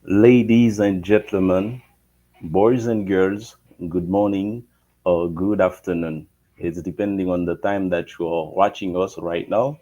Ladies and gentlemen, boys and girls, good morning or good afternoon. It's depending on the time that you're watching us right now.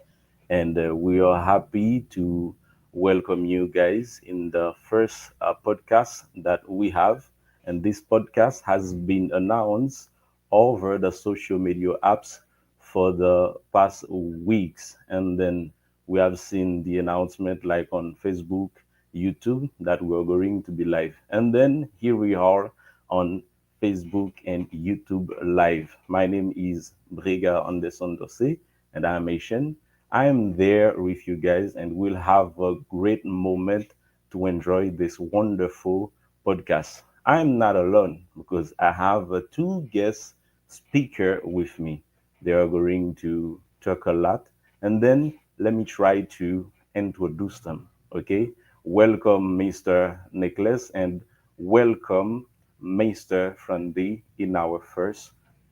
And we are happy to welcome you guys in the first podcast that we have. And this podcast has been announced over the social media apps for the past weeks. And then we have seen the announcement like on Facebook, YouTube that we're going to be live. And then here we are on Facebook and YouTube live. My name is Brega Anderson Dossé and I'm Haitian. I am there with you guys and we'll have a great moment to enjoy this wonderful podcast. I'm not alone because I have two guest speaker with me. They are going to talk a lot and then let me try to introduce them. Okay, welcome Mr. Nicholas and welcome Mr. Frandy in our first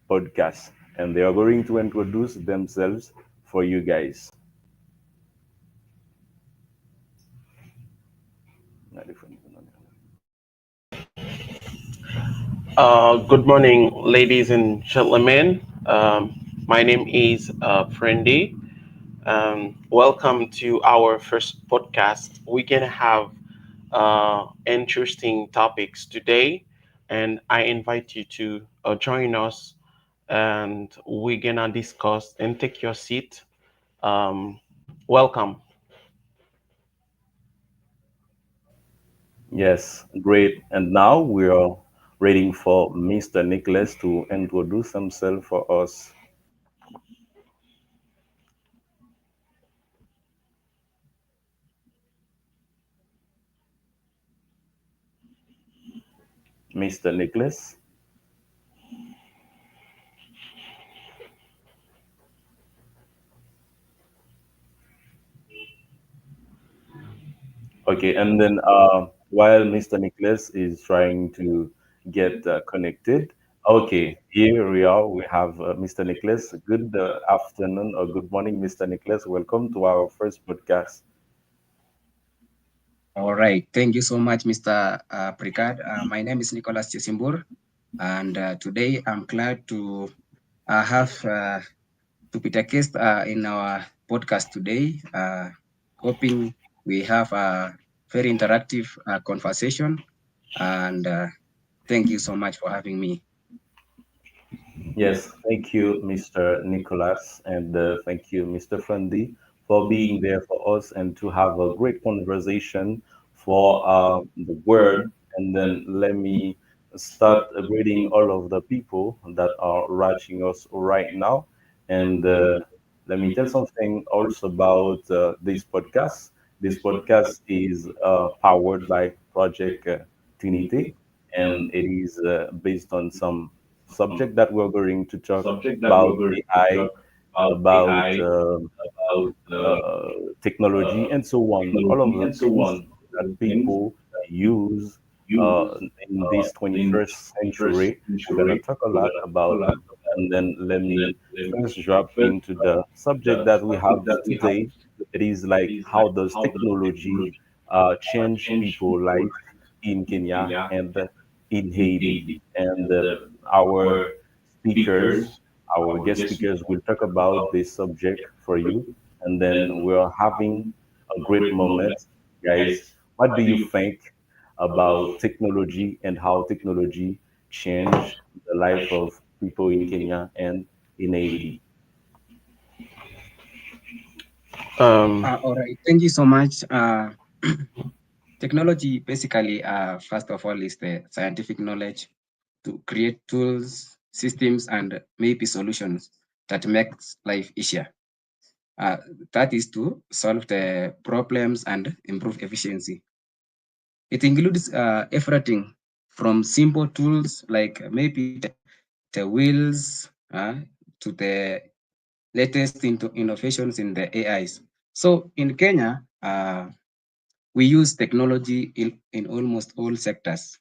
podcast. And they are going to introduce themselves for you guys. Good morning, ladies and gentlemen. My name is Prendy. Welcome to our first podcast. We're gonna have interesting topics today, and I invite you to join us. And we're gonna discuss and take your seat. Welcome. Yes, great. And now we are waiting for Mr. Nicholas to introduce himself for us. Mr. Nicholas. Okay, and then while Mr. Nicholas is trying to get connected, okay, here we are. We have Mr. Nicholas. Good afternoon or good morning, Mr. Nicholas. Welcome to our first podcast. All right. Thank you so much, Mr. Precard. My name is Nicholas Chesimbur, and today I'm glad to have to be the guest in our podcast today. Hoping we have a very interactive conversation, and thank you so much for having me. Yes, thank you, Mr. Nicholas, and thank you, Mr. Fundy, for being there for us and to have a great conversation for the word. And then let me start greeting all of the people that are watching us right now. And let me tell something also about this podcast. This podcast is powered by Project Trinity, and it is based on some subject that we're going to talk about AI, about technology, and so on. All of the things that people use in this 21st century. We're going to talk a lot about it. And then let me first drop into the subject that we have today. It is like how does technology change people life in Kenya and in Haiti. And our speakers, our guest speakers will talk about this subject for you. And then we're having a great moment. Guys, what do you think about technology and how technology changed the life of people in Kenya and in Haiti? Um, All right. Thank you so much. Technology basically, first of all, is the scientific knowledge to create tools, systems, and maybe solutions that makes life easier. Uh, that is to solve the problems and improve efficiency. It includes everything from simple tools like maybe the wheels to the latest into innovations in the AIs. So in Kenya, we use technology in almost all sectors.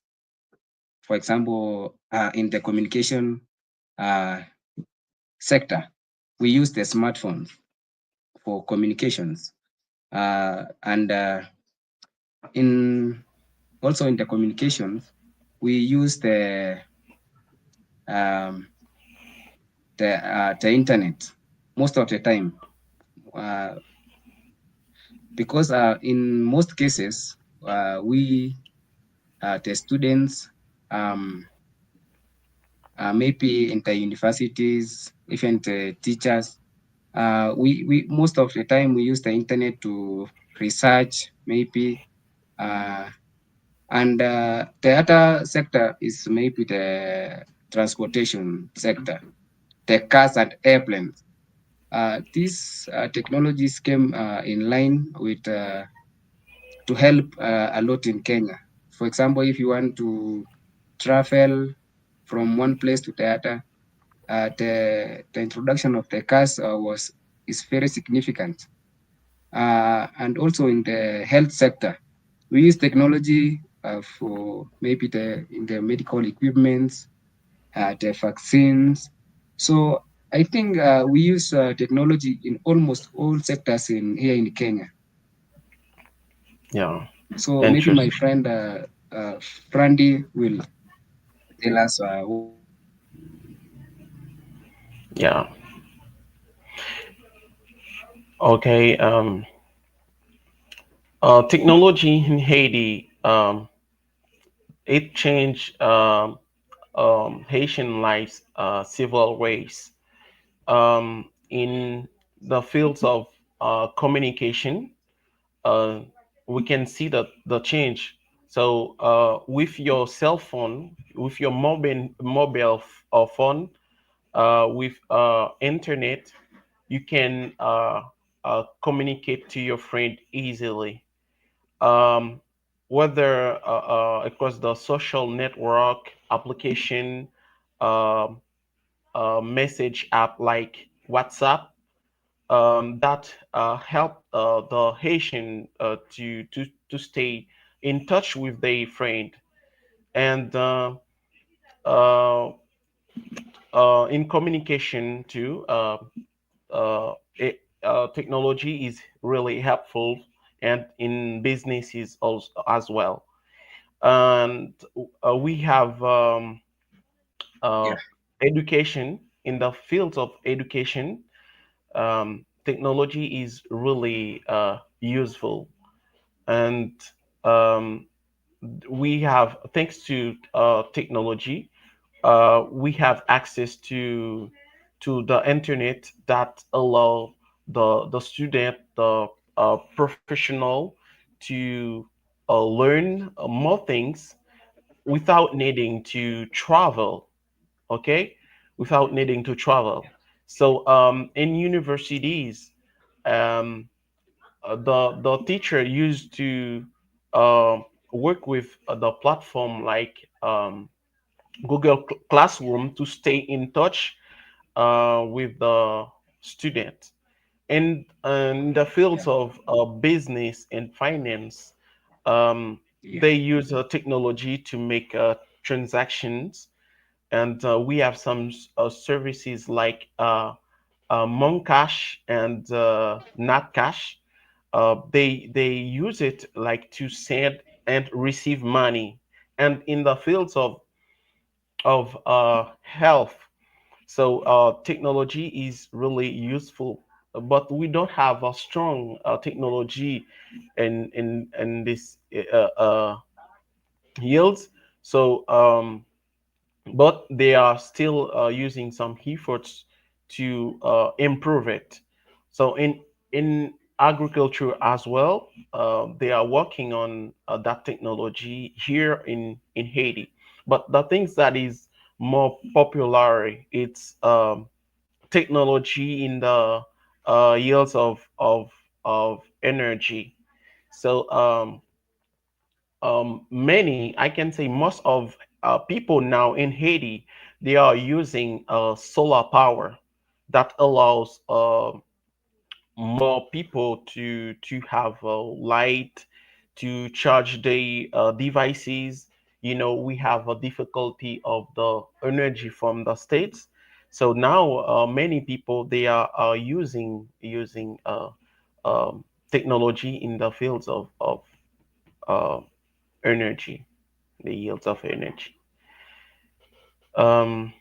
For example, in the communication uh, sector, we use the smartphones for communications. And in Also in the communications, we use um, the internet most of the time, uh, because in most cases we the students, um, maybe in the universities, even the teachers, we most of the time we use the internet to research maybe, uh, and the other sector is maybe the transportation sector, the cars and airplanes. These technologies came in line with to help a lot in Kenya. For example, if you want to travel from one place to the other, the introduction of the cars was is very significant. And also in the health sector, we use technology for maybe in the medical equipments, the vaccines. So I think we use technology in almost all sectors in here in Kenya. Yeah. So maybe my Interesting. friend uh, Frandy will tell us what Yeah. Okay. Technology in Haiti, it changed Haitian lives several ways. In the fields of communication, uh, we can see the change. So with your cell phone, with your phone, with internet, you can communicate to your friend easily. Um, whether across the social network application, um message app like WhatsApp, that help the Haitian to stay in touch with their friend. And uh, in communication too, uh, technology is really helpful, and in businesses also as well. And we have uh, yeah, education. In the field of education, technology is really useful, and um, we have, thanks to technology, we have access to the internet that allow the student, the professional, to learn more things without needing to travel. Okay, without needing to travel. So in universities, um, the teacher used to uh, work with the platform like Google Classroom to stay in touch with the student. And in the yeah, fields of business and finance, um, yeah, they use technology to make transactions. And we have some services like Moncash and Notcash. They use it like to send and receive money. And in the fields of health, so technology is really useful, but we don't have a strong technology in this yields. So but they are still using some efforts to improve it. So in agriculture as well, they are working on that technology here in Haiti. But the things that is more popular, it's technology in the yields of energy. So many, I can say most of people now in Haiti, they are using solar power that allows more people to have light to charge their devices. You know, we have a difficulty of the energy from the states, so now many people they are using technology in the fields of energy, the yields of energy. Um,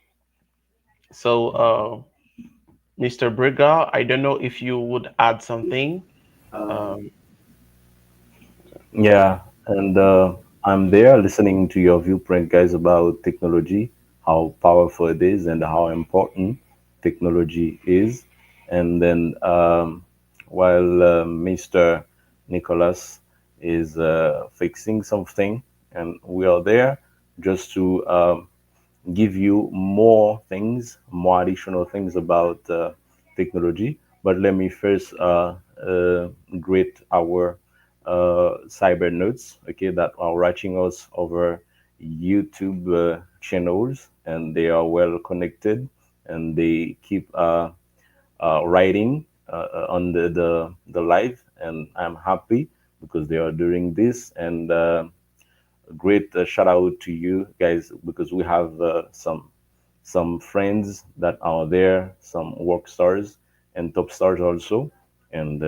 so, Mr. Briga, I don't know if you would add something. Um, Yeah, and I'm there listening to your viewpoint, guys, about technology, how powerful it is, and how important technology is. And then while Mr. Nicholas is fixing something, and we are there just to give you more things, more additional things about technology. But let me first greet our cyber notes, okay, that are watching us over YouTube channels, and they are well connected, and they keep writing on the live, and I'm happy because they are doing this, and great shout out to you guys because we have some friends that are there, some work stars and top stars also, and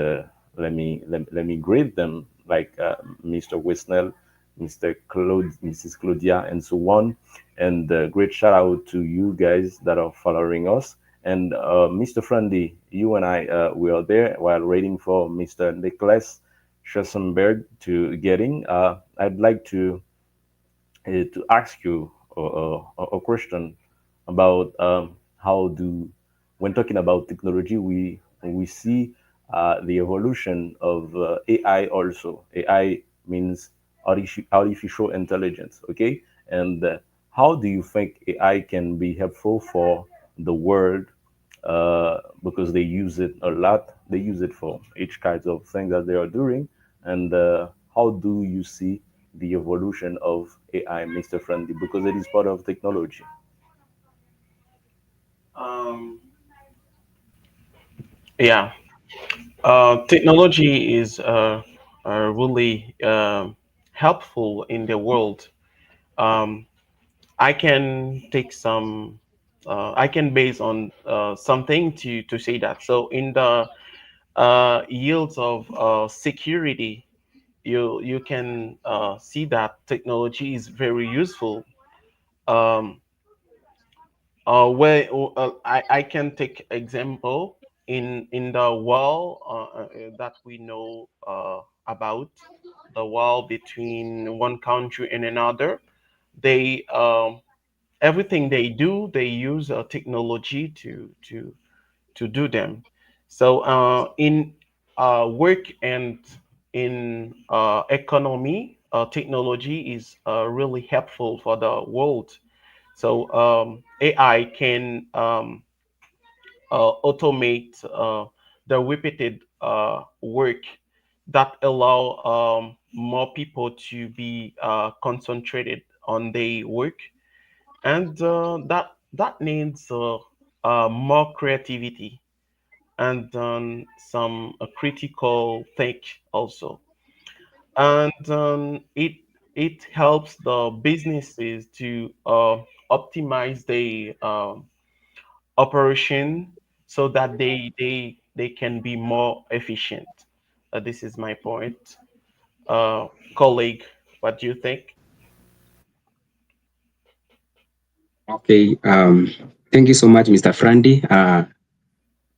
let me grade them like Mr. Wisnell, Mr. Claude, Mrs. Claudia, and so on. And great shout out to you guys that are following us. And Mr. Frandy, you and I, we are there while waiting for Mr. Nicholas Schussenberg to get in. I'd like to ask you a question about how do, when talking about technology, we see the evolution of AI also. AI means artificial intelligence, okay? And how do you think AI can be helpful for the world because they use it a lot. They use it for each kinds of thing that they are doing. And how do you see the evolution of AI, Mr. Friendly? Because it is part of technology. um, yeah, technology is really helpful in the world. Um, I can take some. I can base on something to say that. So in the yields of security, you can see that technology is very useful. Um, where I can take example in the wall that we know about, the wall between one country and another. They everything they do, they use technology to do them. So in work and in economy, technology is really helpful for the world. So AI can automate the repeated work that allow more people to be concentrated on their work, and that needs more creativity and some critical think also, and it helps the businesses to optimize their operation so that they can be more efficient. This is my point. Colleague, what do you think? Okay. Thank you so much, Mr. Frandy.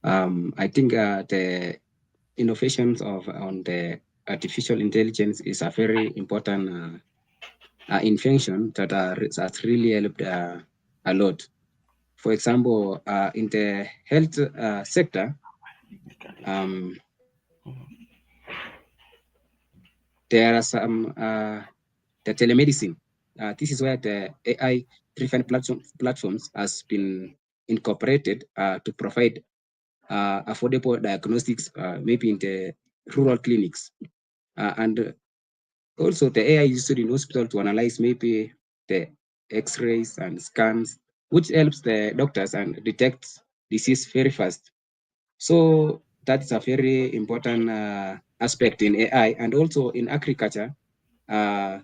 I think the innovations of on the artificial intelligence is a very important invention that has really helped a lot. For example, in the health sector, um, there are some the telemedicine. This is where the AI-driven platforms has been incorporated to provide affordable diagnostics, maybe in the rural clinics. And also the AI is used in hospital to analyze maybe the X-rays and scans, which helps the doctors and detects disease very fast. So that's a very important aspect in AI, and also in agriculture. Uh,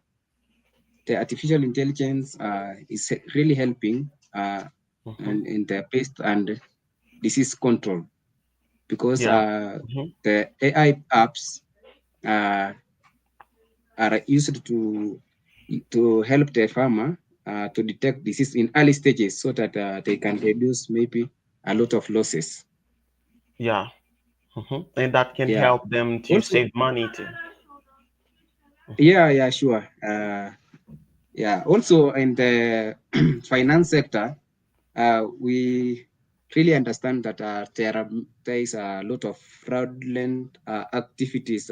the artificial intelligence is really helping Mhm. in the pest and disease control, because Yeah. Mhm. the AI apps uh, are used to to help the farmer to detect disease in early stages so that they can reduce maybe a lot of losses. Yeah. And that can Yeah. help them to Also, save money too. yeah, sure. Yeah. Also, in the finance sector, we really understand that there is a lot of fraudulent activities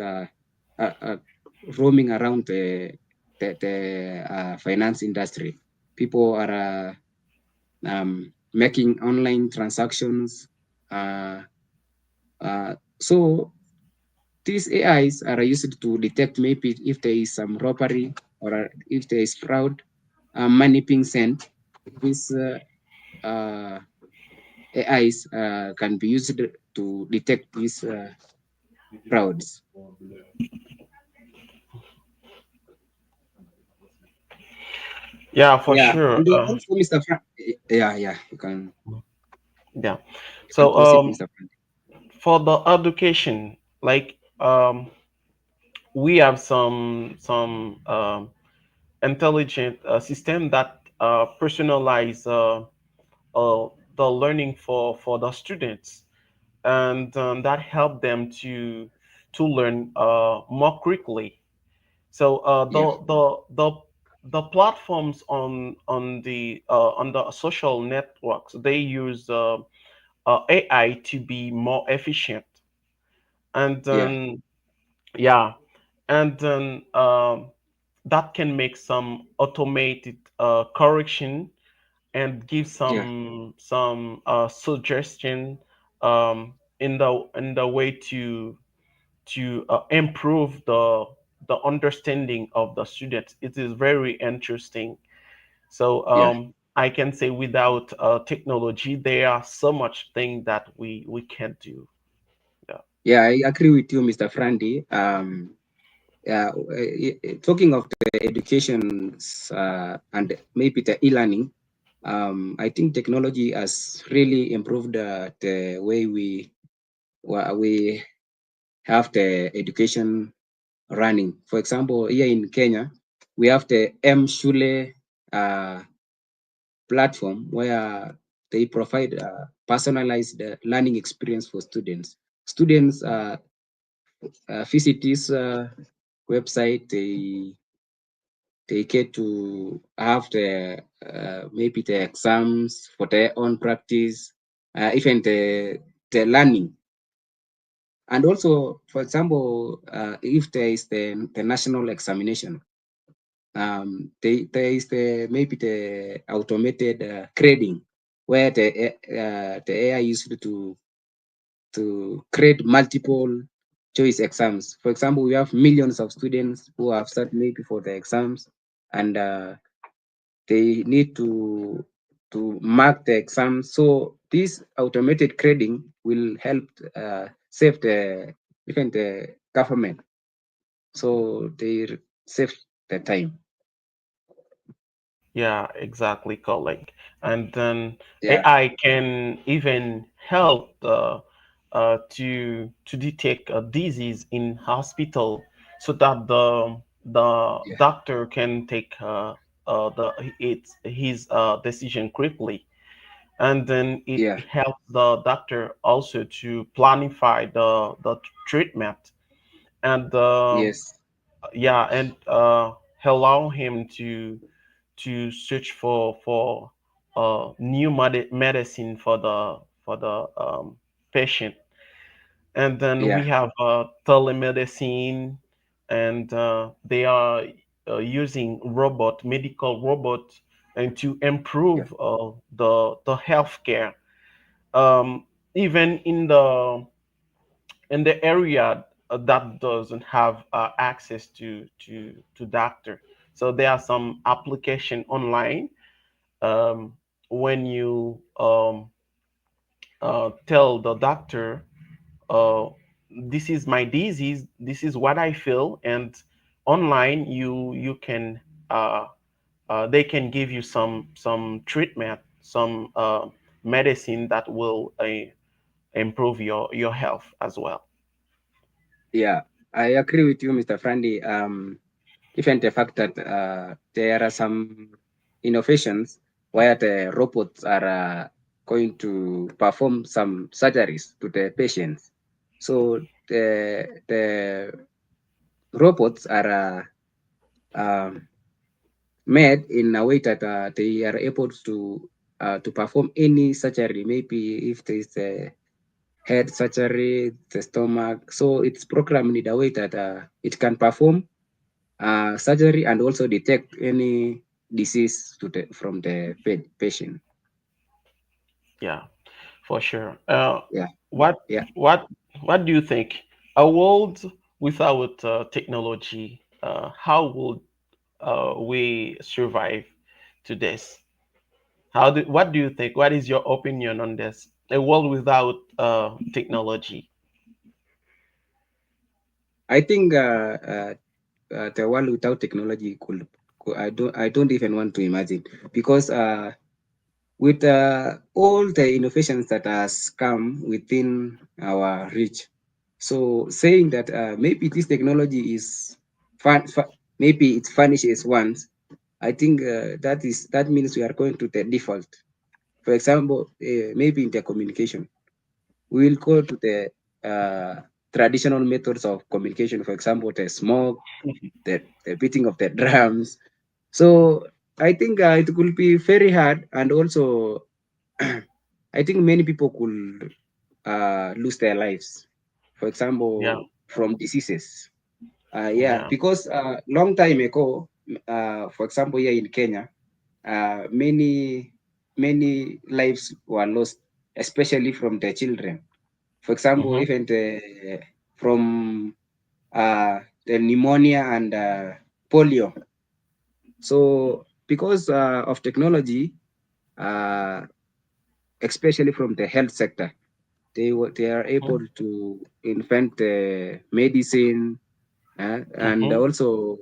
roaming around the finance industry. People are making online transactions. Uh, so these AIs are used to detect maybe if there is some robbery or if there is fraud, money being sent. These AIs can be used to detect these frauds. Yeah, for Yeah, sure. and also, Mr. Yeah, Yeah. you can So proceed, Mr. Frank. for the education, like we have some intelligent system that personalize the learning for the students, and that help them to learn more quickly. So Yeah, the platforms on the social networks, they use AI to be more efficient, and yeah, then yeah, and then that can make some automated correction and give yeah, some suggestion in the way to improve the understanding of the students. It is very interesting. So yeah. I can say without technology, there are so much thing that we can't do. Yeah. Yeah, I agree with you, Mr. Frandy. Talking of the education and maybe the e-learning, I think technology has really improved the way we have the education running. For example, here in Kenya, we have the M Shule uh, platform where they provide personalized learning experience for students. Students visit this website. They get to have the maybe the exams for their own practice, even the learning. And also, for example, if there is the national examination, there is maybe the automated grading where the AI used to create multiple choice exams. For example, we have millions of students who have studied maybe for the exams, and they need to mark the exams. So this automated grading will help save the even the government. So they save the time. Yeah, exactly, colleague. And then Yeah, AI can even help to detect a disease in hospital, so that the yeah, doctor can take the his decision quickly, and then it yeah, helps the doctor also to planify the treatment, and yes, yeah, and allow him to search for new medicine for the patient. And then we yeah, have telemedicine, and they are using medical robot, and to yeah, improve the healthcare, um, even in the area that doesn't have access to doctor. So there are some application online, um, when you tell the doctor, uh, this is my disease, this is what I feel, and online you can they can give you some treatment, some medicine that will improve your health as well. yeah. I agree with you, Mr. Frandy. even the fact that there are some innovations where the robots are going to perform some surgeries to the patients. So the robots are made in a way that they are able to perform any surgery. Maybe if there is a head surgery, the stomach. So it's programmed in a way that it can perform surgery and also detect any disease from the patient. Yeah, for sure. Yeah, What yeah. what what do you think? A world without technology, how would we survive to this? What do you think? What is your opinion on this? A world without technology. I think the world without technology I don't even want to imagine because with all the innovations that has come within our reach. So saying that maybe this technology is maybe it vanishes once, I think that means we are going to the default. For example, maybe in the communication, we will go to the traditional methods of communication. For example, the smoke, the beating of the drums. So I think it will be very hard, and also I think many people could lose their lives. For Yeah, example, from diseases. Yeah, yeah. because long time ago, for example, here in Kenya, many lives were lost, especially from the children. For example, Mm-hmm, even from the pneumonia and polio. So because of technology, uh, especially from the health sector, they are able to invent medicine and mm-hmm, also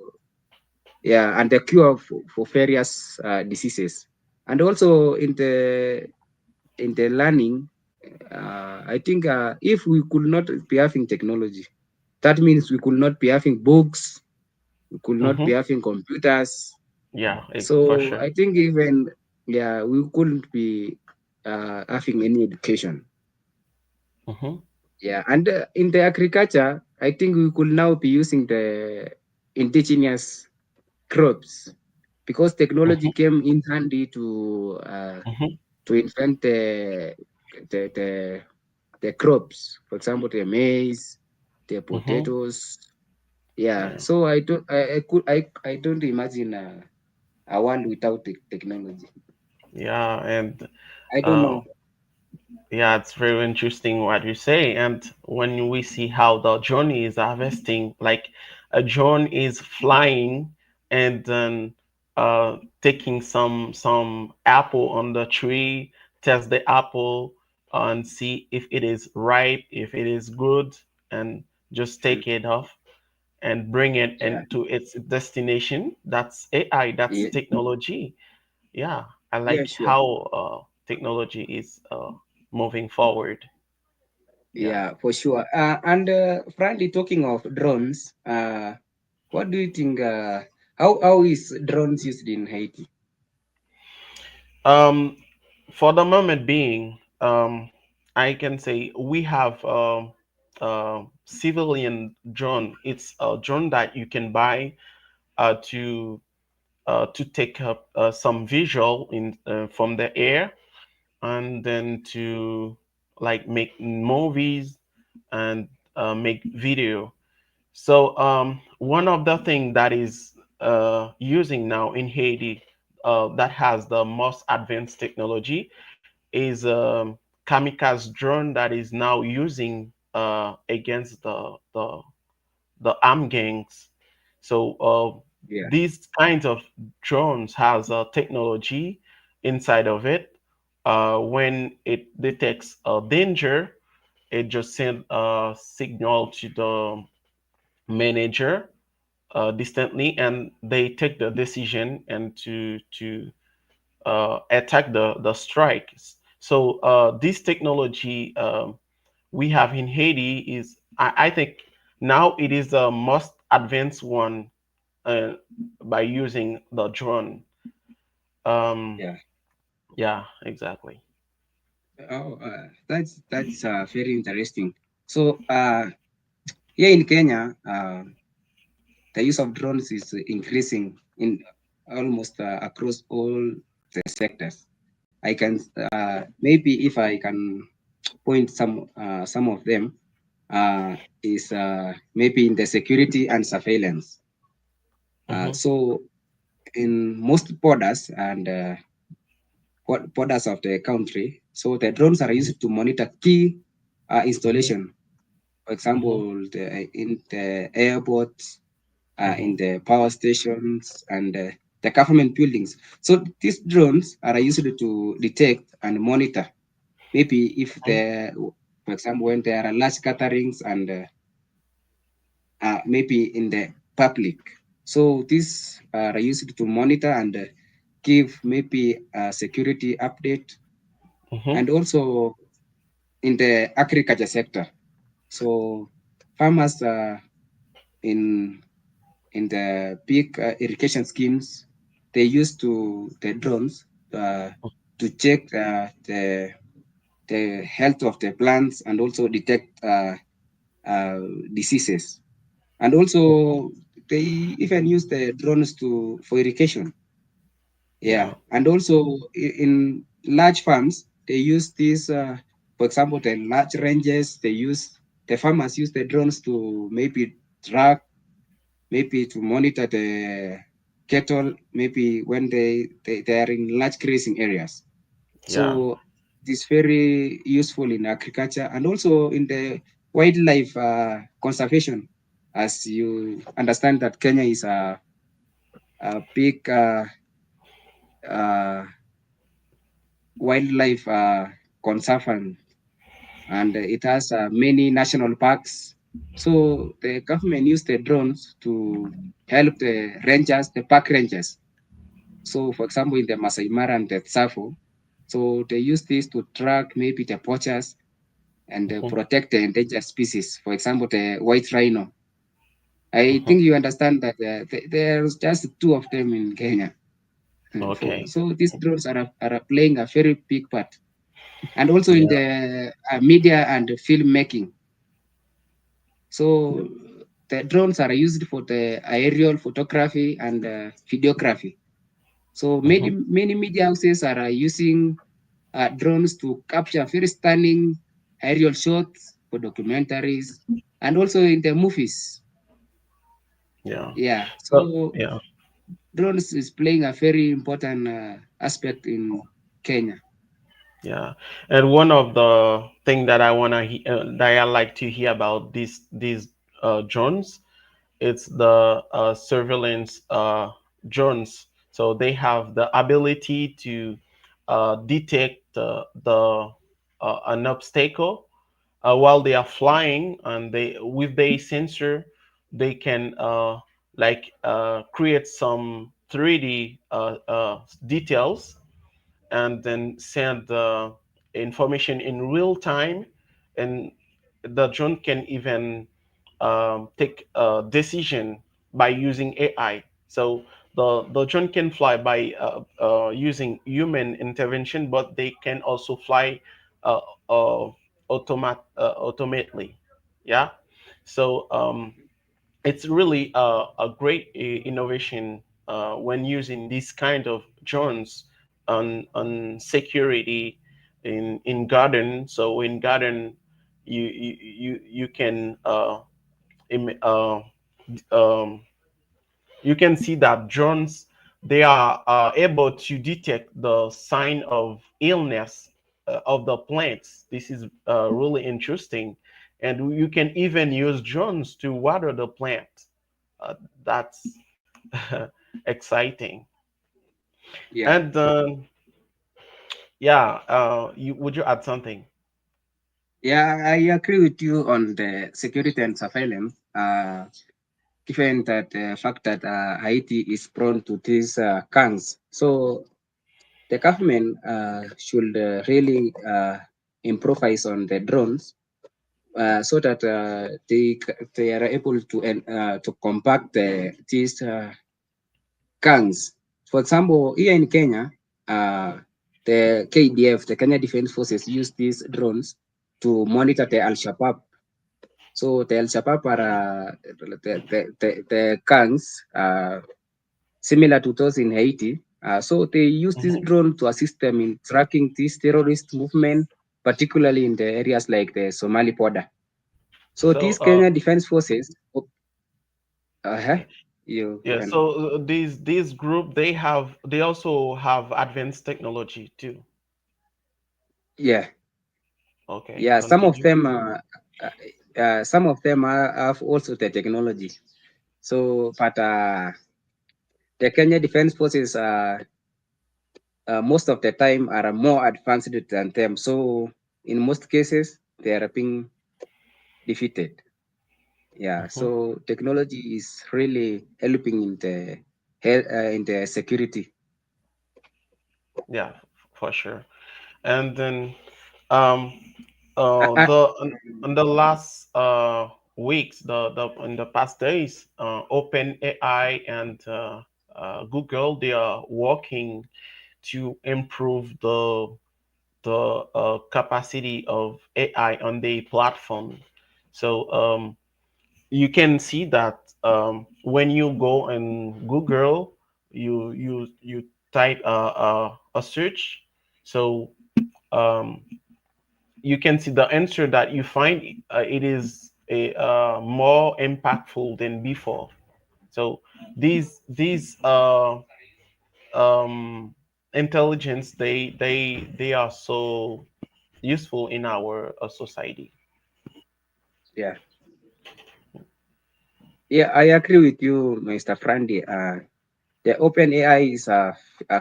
yeah, and the cure for various diseases. And also in the learning, I think if we could not be having technology, that means we could not be having books, we could not mm-hmm. be having computers. Yeah, for So sure. I think even yeah, we couldn't be having any education. Mm-hmm, Yeah, and in the agriculture, I think we could now be using the indigenous crops because technology mm-hmm, came in handy to invent the the the crops. For example, the maize, the mm-hmm. potatoes. Yeah, Yeah, so I don't imagine a world without technology. yeah, and I don't uh, know. yeah, it's very interesting what you say. And when we see how the drone is harvesting, like a drone is flying and then taking some apple on the tree, test the apple and see if it is ripe, if it is good, and just Mm, take it off and bring it yeah, into its destination. That's AI, that's yeah, technology. Yeah, I yeah, like sure. how technology is moving forward. Yeah. Yeah, for sure. And frankly, talking of drones, what do you think? How is drones used in Haiti? Um, for the moment being, I can say we have civilian drone. It's a drone that you can buy to take up some visual in from the air and then to like make movies and make video. So one of the things that is using now in Haiti that has the most advanced technology is kamikaze drone that is now using against the armed gangs. So Yeah, these kinds of drones has a technology inside of it. When it detects a danger, it just sends a signal to the manager distantly, and they take the decision and to attack the strikes. So this technology we have in Haiti is, I think, now it is the most advanced one uh, by using the drone. Um, Yeah. yeah, exactly. Oh, that's very interesting. So here in Kenya, the use of drones is increasing in almost across all the sectors. I can maybe if I can point some of them is maybe in the security and surveillance. Hmm. So in most borders and borders of the country, so the drones are used to monitor key Hmm. installation. For Hmm. example, in the airports, Hmm. in the power stations, and the government buildings. So these drones are used to detect and monitor. Maybe if there, for example, when there are large gatherings and maybe in the public. So these are used to monitor and give maybe a security update, Hmm. and also in the agriculture sector. So farmers in in the big irrigation schemes, they used to the drones uh, to check the health of the plants and also detect uh, diseases. And also they even use the drones to for irrigation. Yeah, Yeah. and also in large farms they use these. For example, the large ranges they use the farmers use the drones to maybe track, maybe to monitor the cattle, maybe when they are in large grazing areas. Yeah. So it's very useful in agriculture and also in the wildlife conservation. As you understand that Kenya is a big uh, wildlife conservant, and it has many national parks. So the government used the drones to help the rangers, the park rangers. So, for example, in the Masai Mara and the Tsavo, so they use this to track maybe the poachers and Hmm. protect the endangered species. For example, the white rhino. I Hmm. think you understand that there's just two of them in Kenya. Okay. So these drones are playing a very big part, and also in Yeah. the media and filmmaking. So the drones are used for the aerial photography and videography. So Hmm. many media houses are using drones to capture very stunning aerial shots for documentaries and also in the movies. Yeah. Yeah, So so yeah. drones is playing a very important aspect in Kenya. Yeah. And one of the thing that that I like to hear about these drones, it's the surveillance drones. So they have the ability to detect an obstacle while they are flying, and they with the sensor they can create some 3D details and then send the information in real time, and the drone can even take a decision by using AI. So the drone can fly by using human intervention, but they can also fly uh, automatically. Yeah. So it's really a great innovation when using these kind of drones on security in garden. So in garden, you can im- uh, um, you can see that drones, they are able to detect the sign of illness of the plants. This is really interesting, and you can even use drones to water the plant. uh, that's exciting. Yeah, And yeah, you would you add something? yeah, I agree with you on the security and surveillance. Given that the fact that Haiti is prone to these gangs, so the government should really improvise on the drones so that they are able to compact these gangs. For example, here in Kenya, the KDF, the Kenya Defense Forces, use these drones to monitor the Al Shabaab. So the Al Shabaab are the gangs similar to those in Haiti. So they use this Hmm. drone to assist them in tracking this terrorist movement, particularly in the areas like the Somali border. So So these Kenya Defense Forces, uh, okay. you Yeah, can, so these group they also have advanced technology too. yeah, Okay, yeah. continue. Some of them have also the technology. So, but the Kenya Defense Forces most of the time are more advanced than them. So, in most cases, they are being defeated. Yeah. Hmm. So, technology is really helping in the security. Yeah, for sure. And then um Uh, uh, in the last weeks, the in the past days, Open AI and Google, they are working to improve the capacity of AI on the platform. So you can see that when you go on Google, you type a search. So um, you can see the answer that you find. It is more impactful than before. So these um, intelligence, they are so useful in our society. yeah. Yeah, I agree with you, Mr. Frandy. The open AI is a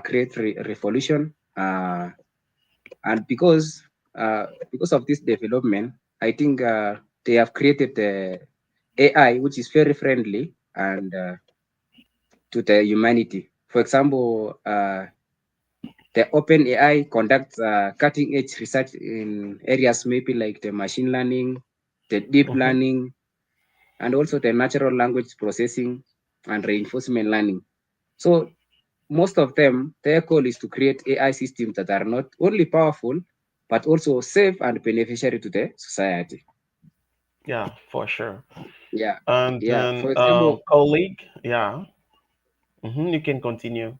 great revolution. And because of this development, I think they have created the AI, which is very friendly and to the humanity. For example, the open AI conducts cutting edge research in areas maybe like the machine learning, the deep Hmm. learning, and also the natural language processing and reinforcement learning. So most of them, their goal is to create AI systems that are not only powerful, but also safe and beneficiary to the society. Yeah, for sure. Yeah, And yeah. then For example, colleague, yeah. You can continue.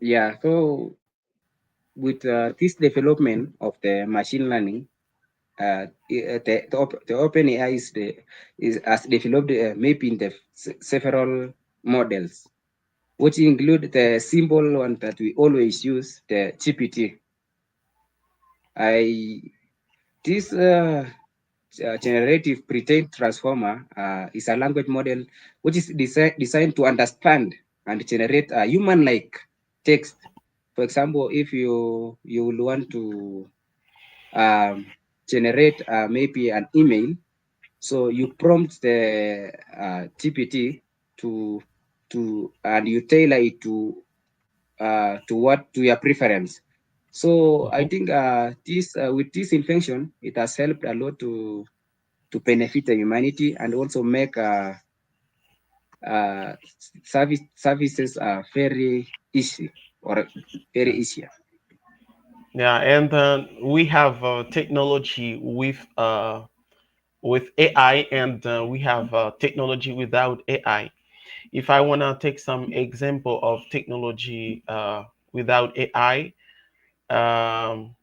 yeah. So with this development of the machine learning, the open AI is has developed maybe in the several models, which include the simple one that we always use, the GPT. I this generative pre-trained transformer is a language model which is designed to understand and generate a human-like text. For example, if you will want to um, generate maybe an email, so you prompt the GPT to and you tailor it to your preference. So I Hmm. think this with this invention, it has helped a lot to benefit the humanity and also make uh, services very easy or very Yeah, easier. yeah, and we have technology with AI, and we have technology without AI. If I wanna take some example of technology without AI, um,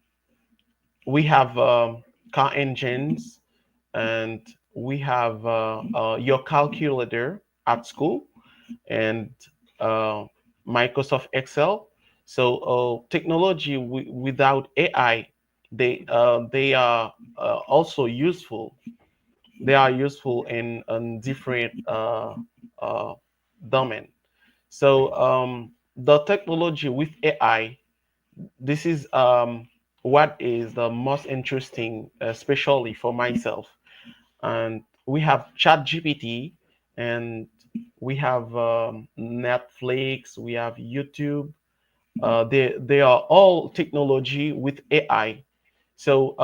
we have car engines, and we have your calculator at school, and uh, Microsoft Excel. So technology without AI, they are also useful. They are useful in different uh, domain. So the technology with AI, this is what is the most interesting, especially for myself. And we have ChatGPT, and we have Netflix, we have YouTube. They are all technology with AI. So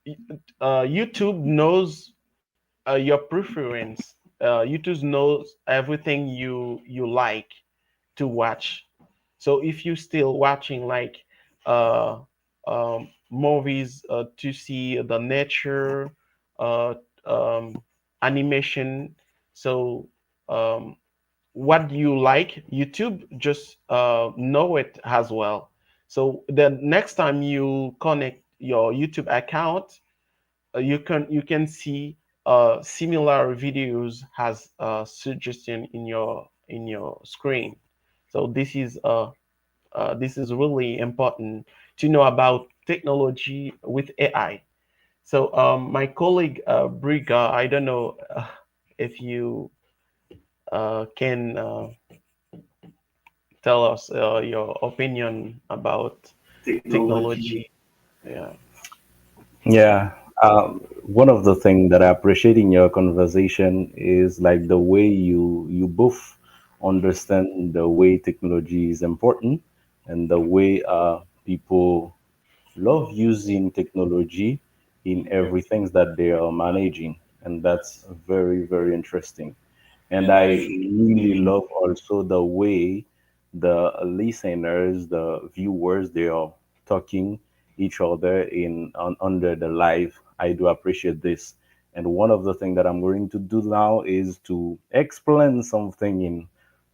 YouTube knows your preference. YouTube knows everything you like to watch. So if you still watching like uh, movies to see the nature, uh, um, animation, so um, what do you like, YouTube just know it as well. So the next time you connect your YouTube account, you can see similar videos has suggestion in your screen. So this is really important to know about technology with AI. So my colleague Briga, I don't know if you can tell us your opinion about Technology. technology. Yeah. Yeah. One of the things that I appreciate in your conversation is like the way you both understand the way technology is important and the way people love using technology in everything that they are managing, and that's very very interesting. And I really love also the way the listeners, the viewers, they are talking each other in under the live. I do appreciate this. And one of the things that I'm going to do now is to explain something in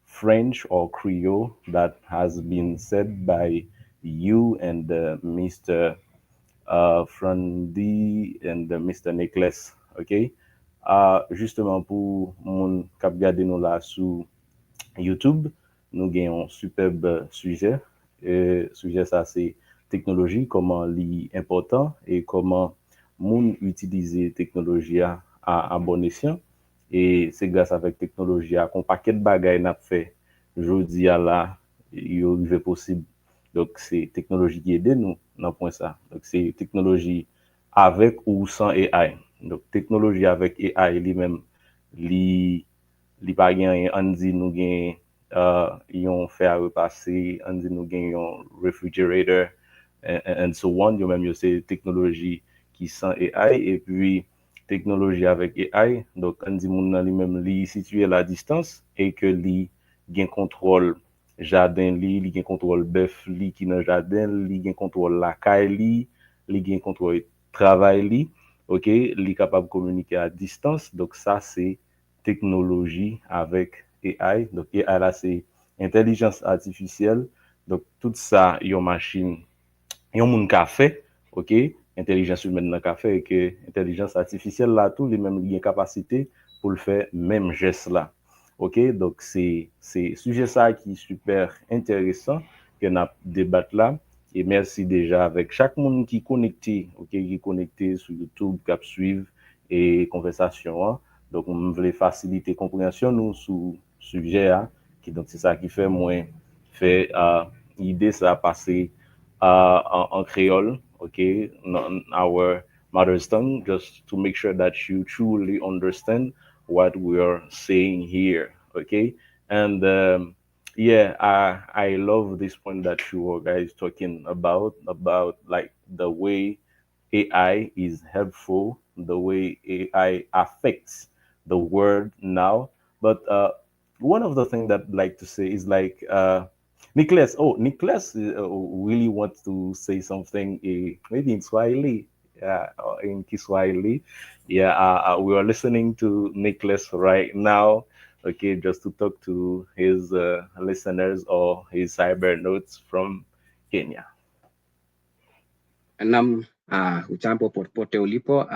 French or Creole that has been said by you and Mr. Frandy and Mr. Nicholas. OK? Justement pour moun kap gade nou la sou YouTube, nous avons un superbe sujet. Sujet ça c'est technologie, comment li important et comment moun utiliser technologie à bon escient. Et c'est grâce avec technologie à qu'on paquet de bagages n'a fait jodi à la yo arrivé possible. Donc c'est technologie qui aide nous dans point ça. Donc c'est technologie avec ou sans AI. Donc technologie avec AI lui-même li li pa gen an di nou gen yon fè a repase, an di nou gen yon refrigerator, and so on. Yo menm yo se teknoloji ki san AI, e puis teknoloji avek AI, donc an di moun nan li menm li situe la distance, e ke li gen kontrol jaden li gen kontrol bef li ki nan jaden, li gen kontrol lakay li gen kontrol travay li, ok, li kapab komunike a distance, donc ça c'est technologie avec AI. Donc, AI là, c'est intelligence artificielle. Donc, tout ça, yon machine, yon moun ka fait, ok? Intelligence humaine nan ka fait, et que intelligence artificielle là, tout, les mêmes gen capacité pour le faire même geste là. Ok? Donc, c'est sujet ça qui est super intéressant que n'a débattre là. Et merci déjà avec chaque monde qui est connecté, ok, qui est connecté sur YouTube, qui suivre et conversation, hein. Donc, on voulait faciliter la compréhension nous sur le sujet, hein, qui, donc c'est ça qui fait moins fait l'idée ça passer en créole, ok, in our mother's tongue, just to make sure that you truly understand what we are saying here, okay. And yeah, I love this point that you were guys talking about like the way AI is helpful, the way AI affects the world now. But one of the things that I'd like to say is like Nicholas. Oh, Nicholas really wants to say something, maybe in Swahili, or in Kiswahili. Yeah, we are listening to Nicholas right now. Okay, just to talk to his listeners or his cyber notes from Kenya. Nam uchambo popote ulipo.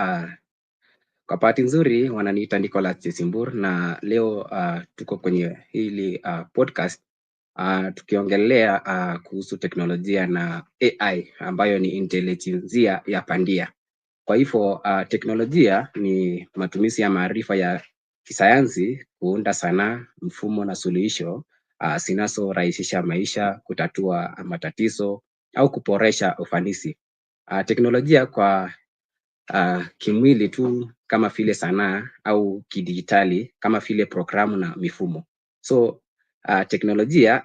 Kwa bahati nzuri wananiita Nicholas Chesimbur, na leo tuko kwenye hili podcast tukiongelea kuhusu teknolojia na AI ambayo ni intelijensia ya bandia. Kwa hivyo teknolojia ni matumizi ya maarifa ya kisayansi kuunda sanaa, mfumo na suluhisho zinazorahisisha maisha, kutatua matatizo au kuboresha ufanisi. Teknolojia kwa kimwili tu kama vile sanaa, au kidijitali kama vile programu na mifumo. So teknolojia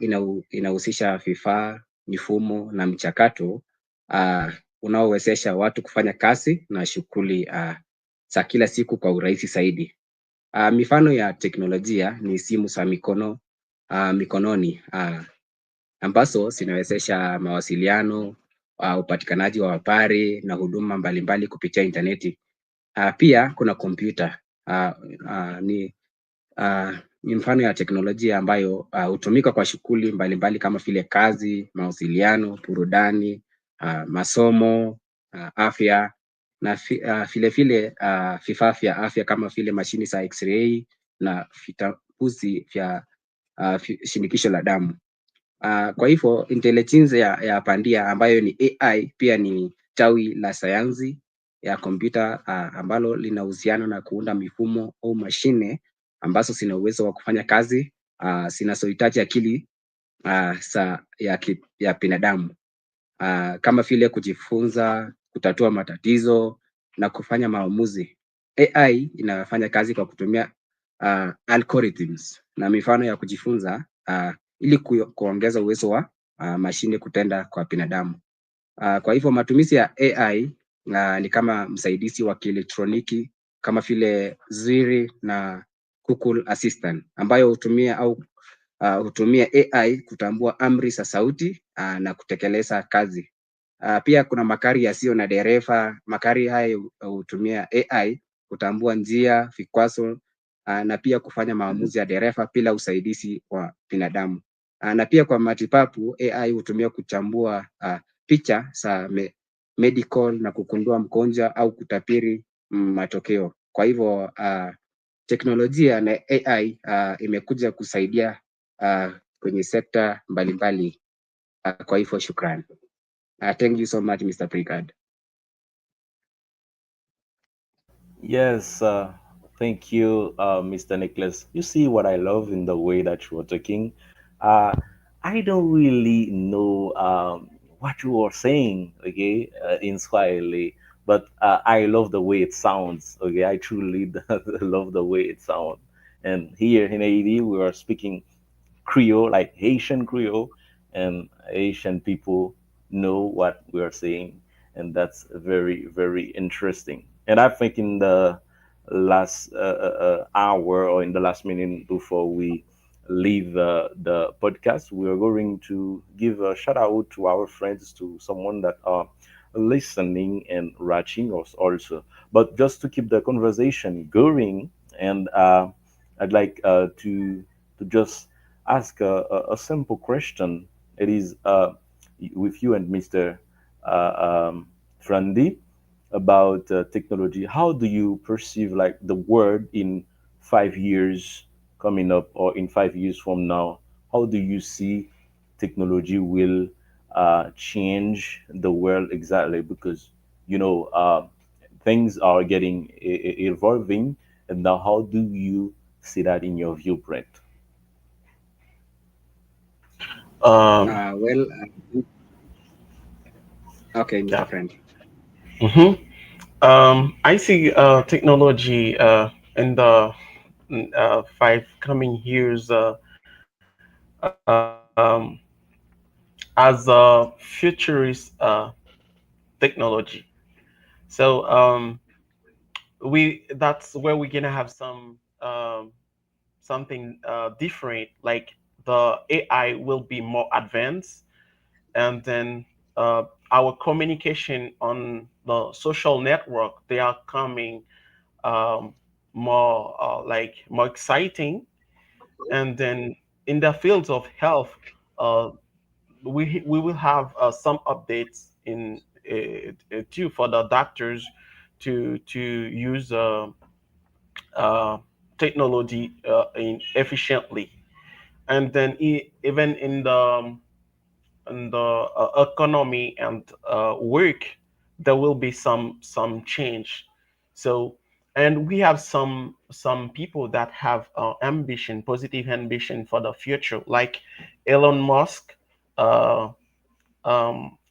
inahusisha vifaa, mifumo na mchakato unaowezesha watu kufanya kazi na shughuli za kila siku kwa urahisi zaidi. Mifano ya teknolojia ni simu za mikononi ambazo zinawezesha mawasiliano, upatikanaji wa habari na huduma mbalimbali kupitia intaneti. Pia kuna kompyuta. Ah, ah, ni ni mfano ya teknolojia ambayo hutumika kwa shughuli mbalimbali kama vile kazi, mawasiliano, burudani, masomo, afya na vilevile vifaa vya afya kama vile mashini za x-ray na vitambuzi vya shinikizo la damu. Kwa hivyo intelligence ya bandia ambayo ni AI pia ni tawi la sayansi ya kompyuta ambalo lina uhusiano na kuunda mifumo au mashine ambazo zina uwezo wa kufanya kazi zinazohitaji akili ya binadamu kama vile kujifunza, kutatua matatizo na kufanya maamuzi. AI inafanya kazi kwa kutumia algorithms na mifano ya kujifunza ili kuongeza uwezo wa mashine kutenda kwa binadamu. Kwa hivyo matumizi ya AI ni kama msaidizi wa kielektroniki kama vile Siri na Google Assistant ambayo hutumia AI kutambua amri za sauti na kutekeleza kazi. Pia kuna magari yasiyo na dereva. Magari haya hutumia AI kutambua njia, vikwazo na pia kufanya maamuzi ya dereva bila usaidizi wa binadamu. Na pia kwa matibabu AI hutumia kuchambua picha za medical na kugundua mgonjwa au kutabiri matokeo. Kwa hivyo teknolojia na AI imekuja kusaidia kwenye sekta mbalimbali. Kwa hivyo shukrani. Thank you so much, Mr. Brigad. Yes, thank you, Mr. Nicholas. You see what I love in the way that you are talking. Uh, I don't really know what you are saying, okay, in Swahili, but I love the way it sounds, okay. I truly love the way it sounds. And here in Haiti, we are speaking Creole, like Haitian Creole, and Haitian people know what we are saying, and that's very, very interesting. And I think in the last hour or in the last minute before we leave the podcast, we are going to give a shout out to our friends, to someone that are listening and watching us also. But just to keep the conversation going, and I'd like to just ask a simple question. It is with you and Mr. Frandi about technology. How do you perceive like the world in 5 years coming up, or in 5 years from now? How do you see technology will change the world exactly? Because you know things are getting evolving, and now how do you see that in your viewpoint? Um, Well, okay, Mr. yeah. Friend. hmm I see technology in the five coming years as a futurist technology. So we that's where we're gonna have something different. Like the AI will be more advanced, and then our communication on the social network, they are coming um, more like more exciting. And then in the fields of health, uh, we will have some updates in too for the doctors to use uh, technology efficiently. And then even in the economy and work, there will be some change. So, and we have some people that have ambition, positive ambition for the future, like Elon Musk. Uh,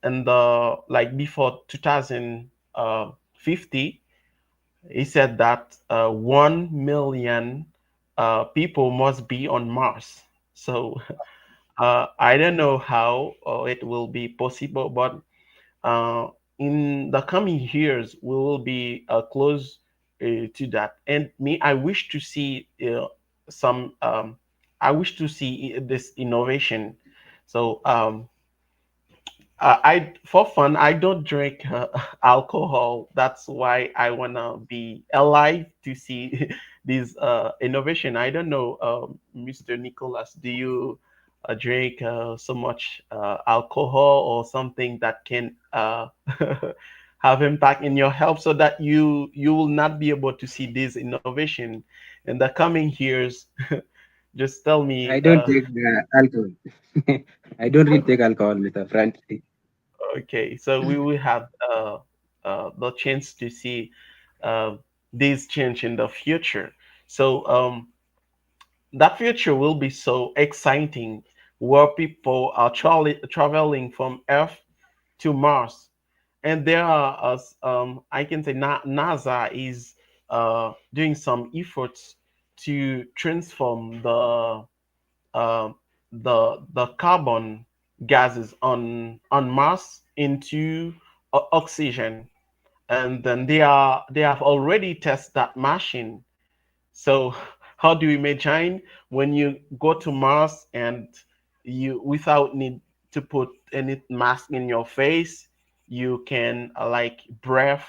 and the like before 2050, he said that 1 million people must be on Mars. So I don't know how it will be possible, but in the coming years we will be close to that. And me, I wish to see some I wish to see this innovation. So I for fun I don't drink alcohol. That's why I wanna be alive to see this innovation. I don't know, Mr. Nicholas, do you drink so much alcohol or something that can have impact in your health, so that you will not be able to see this innovation in the coming years? Just tell me. I don't take alcohol. I don't really take alcohol, Mr. Frank. Okay, so we will have the chance to see uh, this change in the future. So that future will be so exciting, where people are traveling from Earth to Mars, and there are, as I can say, NASA is doing some efforts to transform uh, the carbon gases on Mars into oxygen, and then they have already tested that machine. So how do you imagine when you go to Mars and you, without need to put any mask in your face, you can like breathe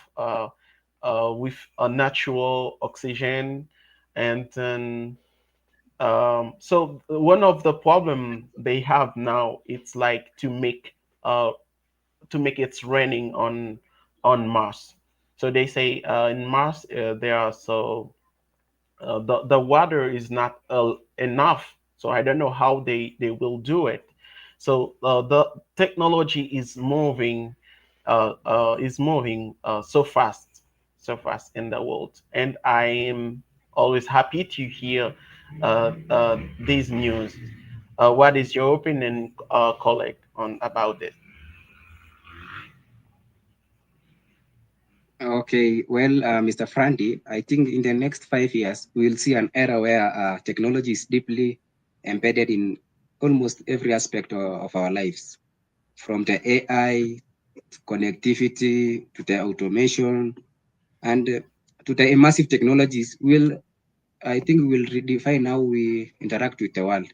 with a natural oxygen, and then so one of the problem they have now, it's like uh to make it raining on Mars. So they say in Mars there are so the water is not enough. So I don't know how they will do it. So the technology is moving so fast in the world, and I am always happy to hear these news. What is your opinion, colleague, on about this? Okay, well, Mr. Frandy, I think in the next 5 years, we will see an era where technology is deeply embedded in almost every aspect of our lives, from the AI, connectivity, to the automation, and to the immersive technologies. I think, we will redefine how we interact with the world.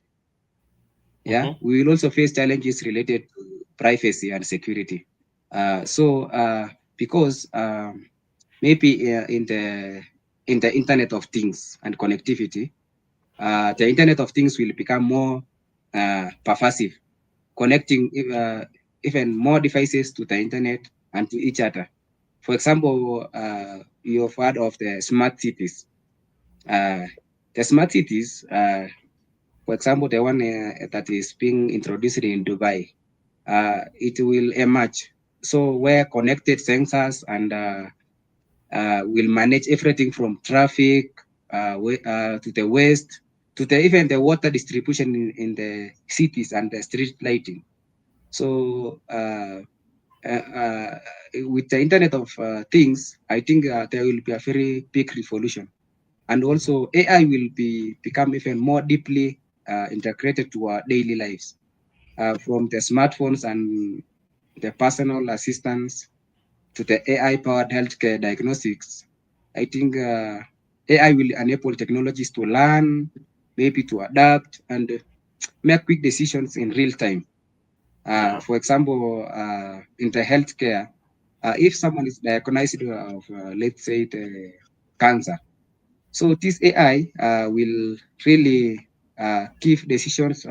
Yeah, Mm-hmm, we will also face challenges related to privacy and security. Because maybe in the Internet of Things and connectivity, the Internet of Things will become more pervasive, connecting even more devices to the internet and to each other. For example, you've heard of the smart cities. Uh, the smart cities, for example, the one that is being introduced in Dubai, it will emerge. So where connected sensors and will manage everything from traffic to the waste to the even the water distribution in the cities and the street lighting. So uh, uh, with the Internet of Things, I think there will be a very big revolution, and also AI will become even more deeply integrated to our daily lives, from the smartphones and the personal assistants to the AI-powered healthcare diagnostics. I think AI will enable technologies to learn, maybe to adapt and make quick decisions in real time. yeah. For example, in the healthcare, if someone is diagnosed of, let's say, the cancer, so this AI will really give decisions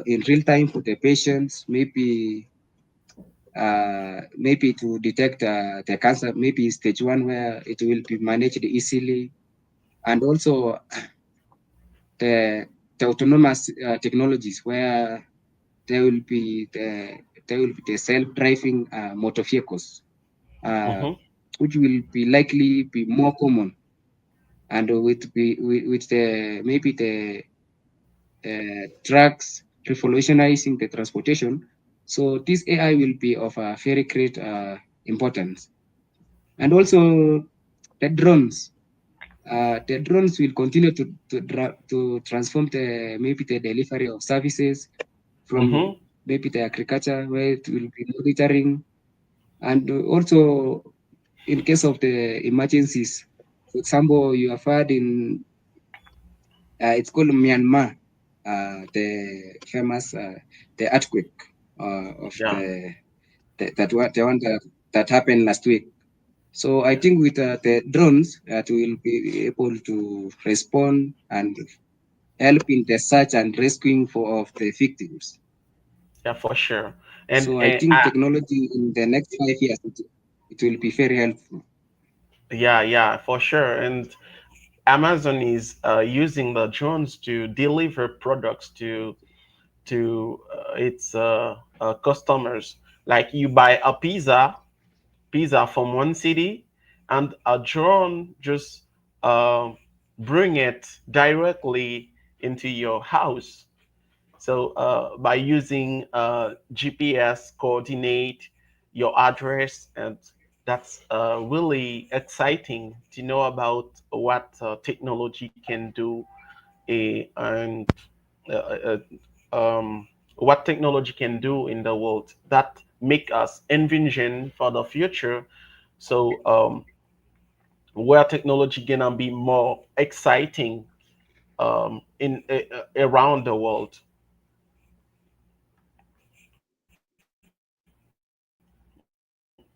in real time for the patients, maybe to detect the cancer, maybe stage one, where it will be managed easily, and also the the autonomous technologies where there will be the self-driving motor vehicles, uh, Mm-hmm, which will be likely be more common, and with the maybe the trucks revolutionizing the transportation. So this AI will be of a very great importance, and mm-hmm, also the drones. The drones will continue to transform the maybe the delivery of services from mm-hmm, maybe the agriculture, where it will be monitoring, And also, in case of the emergencies, for example, you have heard in it's called Myanmar, the famous the earthquake of Yeah, the one that happened last week. So I think with the drones that will be able to respond and help in the search and rescuing for of the victims. yeah, for sure. And So I and think technology in the next 5 years it will be very helpful. yeah, yeah, for sure. And Amazon is using the drones to deliver products to its customers. Like you buy a pizza from one city, and a drone just uh, bring it directly into your house. So by using GPS coordinate your address, and that's really exciting to know about what technology can do, and uh, uh, what technology can do in the world that make us envision for the future. So where technology gonna be more exciting in around the world.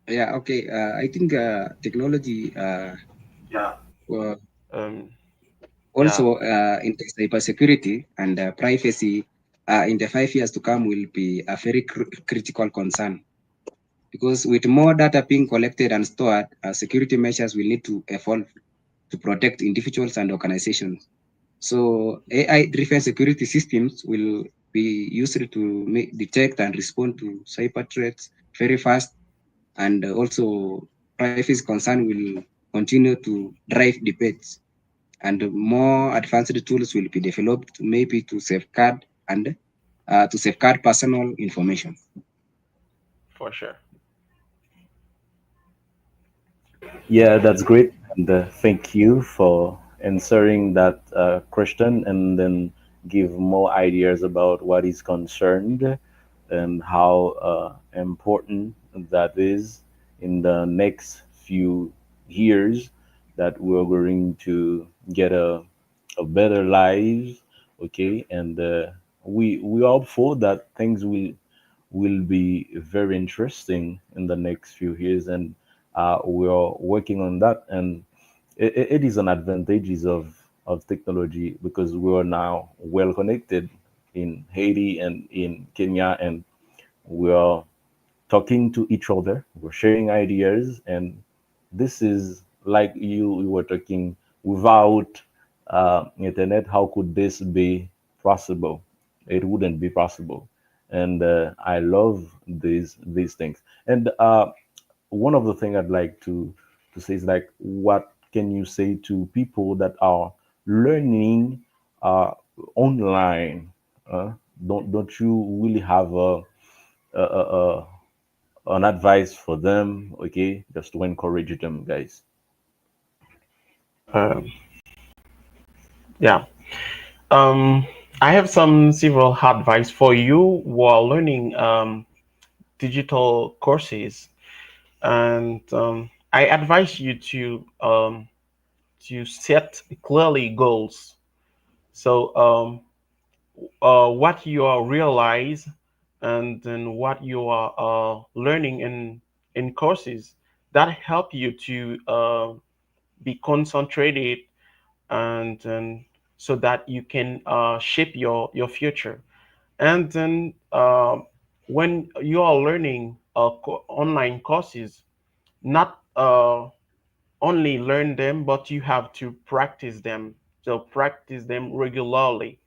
Yeah, okay. I think technology uh, Yeah, also in the cybersecurity and privacy in the 5 years to come will be a very critical concern because with more data being collected and stored, security measures will need to evolve to protect individuals and organizations. So AI-driven security systems will be used to detect and respond to cyber threats very fast, and also privacy concern will continue to drive debates, and more advanced tools will be developed maybe to safeguard personal information. for sure. Yeah, that's great. And thank you for answering that question and then give more ideas about what is concerned and how important that is in the next few years that we're going to get a better lives. Okay. And we hope for that things will be very interesting in the next few years, and we are working on that. And it is an advantages of technology because we are now well connected in Haiti and in Kenya, and we are talking to each other, we're sharing ideas, and this is like you were talking without internet. How could this be possible? It wouldn't be possible, and I love these things. And one of the things I'd like to say is like, what can you say to people that are learning uh, online? Uh, don't you really have a an advice for them? Okay, just to encourage them, guys. Um, yeah. Um, I have some several advice for you who are learning digital courses, and I advise you to set clearly goals. So what you are realize, and then what you are learning in courses that help you to be concentrated, and so that you can shape your future. And then when you are learning online courses, not only learn them, but you have to practice them. So practice them regularly.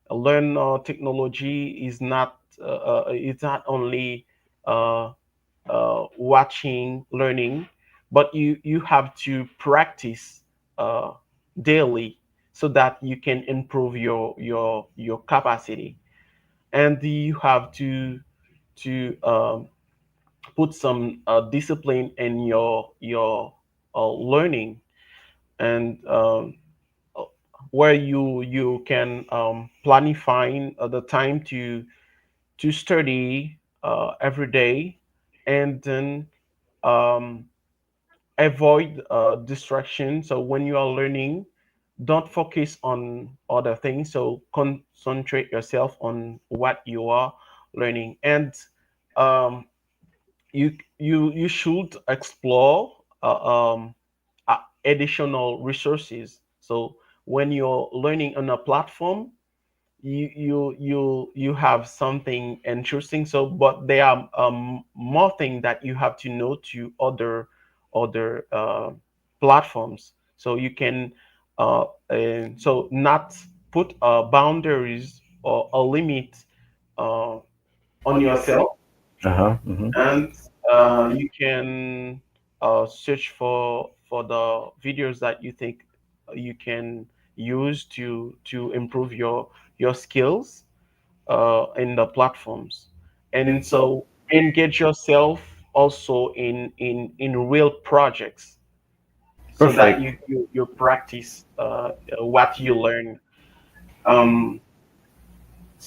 Learn technology is not it's not only uh, watching learning, but you have to practice uh, daily so that you can improve your capacity. And you have to put some discipline in your learning, and where you can planify the time to study every day, and then um, avoid distraction. So when you are learning, don't focus on other things. So concentrate yourself on what you are learning, and um, you should explore additional resources. So when you're learning on a platform, you have something interesting. So but there are more things that you have to know to other platforms. So you can and so not put boundaries or a limit uh, on On yourself. yourself, Uh-huh. Mm-hmm. and you can search for the videos that you think you can use to improve your skills in the platforms. And And so, so engage yourself also in real projects, so that perfect. you practice what you learn. Um, um,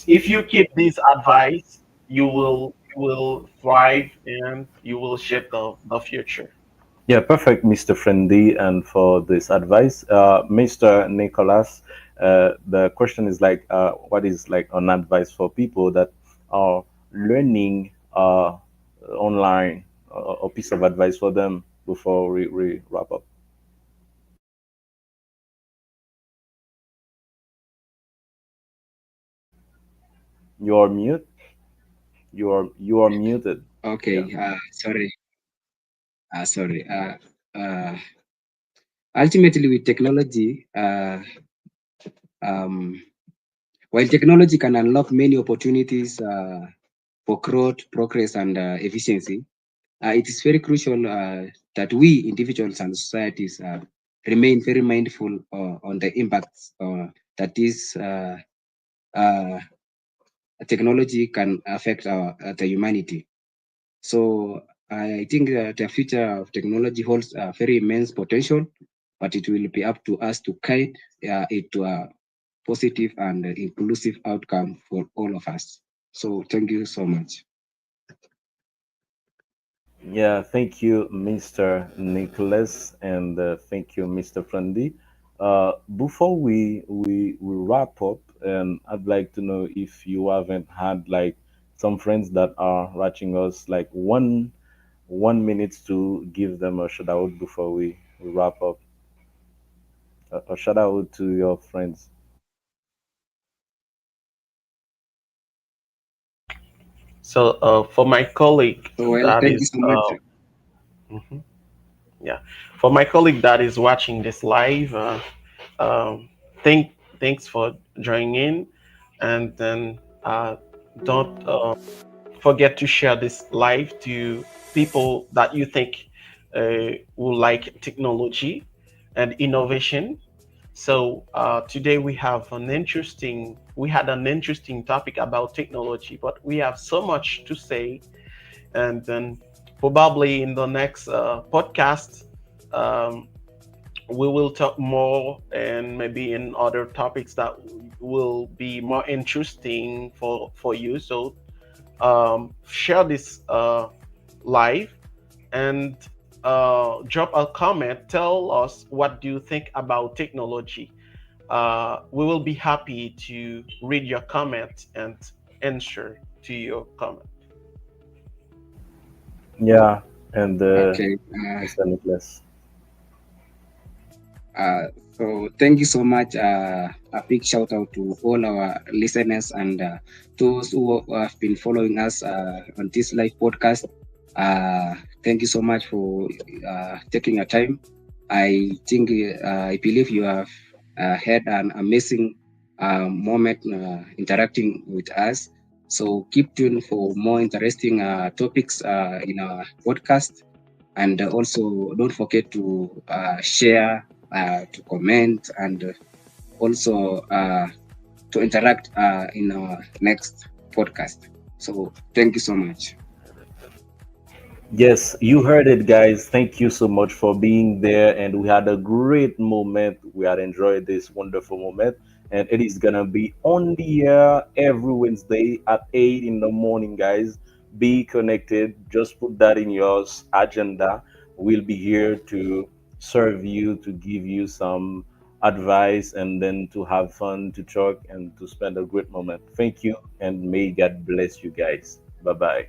if you keep this advice, you will thrive and you will shape the future. Yeah, perfect, Mr. Friendly, and for this advice, Mr. Nicholas. The question is like, what is like an advice for people that are learning online? A piece of advice for them before we wrap up. You are mute. You are muted. Yeah. Okay, sorry. Uh, Ultimately, with technology, um, while technology can unlock many opportunities for growth, progress, and efficiency, it is very crucial that we individuals and societies remain very mindful on the impacts that this uh, technology can affect the humanity. So I think that the future of technology holds very immense potential, but it will be up to us to guide it to a positive and inclusive outcome for all of us. So thank you so much. Yeah, thank you, Mr. Nicholas, and thank you, Mr. Friendly. Before we wrap up, and I'd like to know if you haven't had like some friends that are watching us, like 1 minute to give them a shout out before we wrap up. A shout out to your friends. So for my colleague Well, that thank you is so much. mhm, yeah, for my colleague that is watching this live, um, thanks for joining in, and then don't forget to share this live to people that you think will like technology and innovation. So today we had an interesting topic about technology, but we have so much to say, and then probably in the next podcast, um, we will talk more, and maybe in other topics that will be more interesting for you. So share this live, and drop a comment. Tell us what do you think about technology. We will be happy to read your comment and answer to your comment. Yeah, and Okay. Mr. Nicholas. Uh, so thank you so much. A big shout out to all our listeners and those who have been following us on this live podcast. Uh, Thank you so much for taking your time. I believe you have had an amazing moment interacting with us. So keep tuned for more interesting topics in our podcast, and also don't forget to share, to comment, and also to interact in our next podcast. So thank you so much. Yes, you heard it, guys. Thank you so much for being there. And we had a great moment. We had enjoyed this wonderful moment. And it is going to be on the air every Wednesday at 8 in the morning, guys. Be connected. Just put that in your agenda. We'll be here to serve you, to give you some advice, and then to have fun, to talk, and to spend a great moment. Thank you, and may God bless you guys. Bye bye.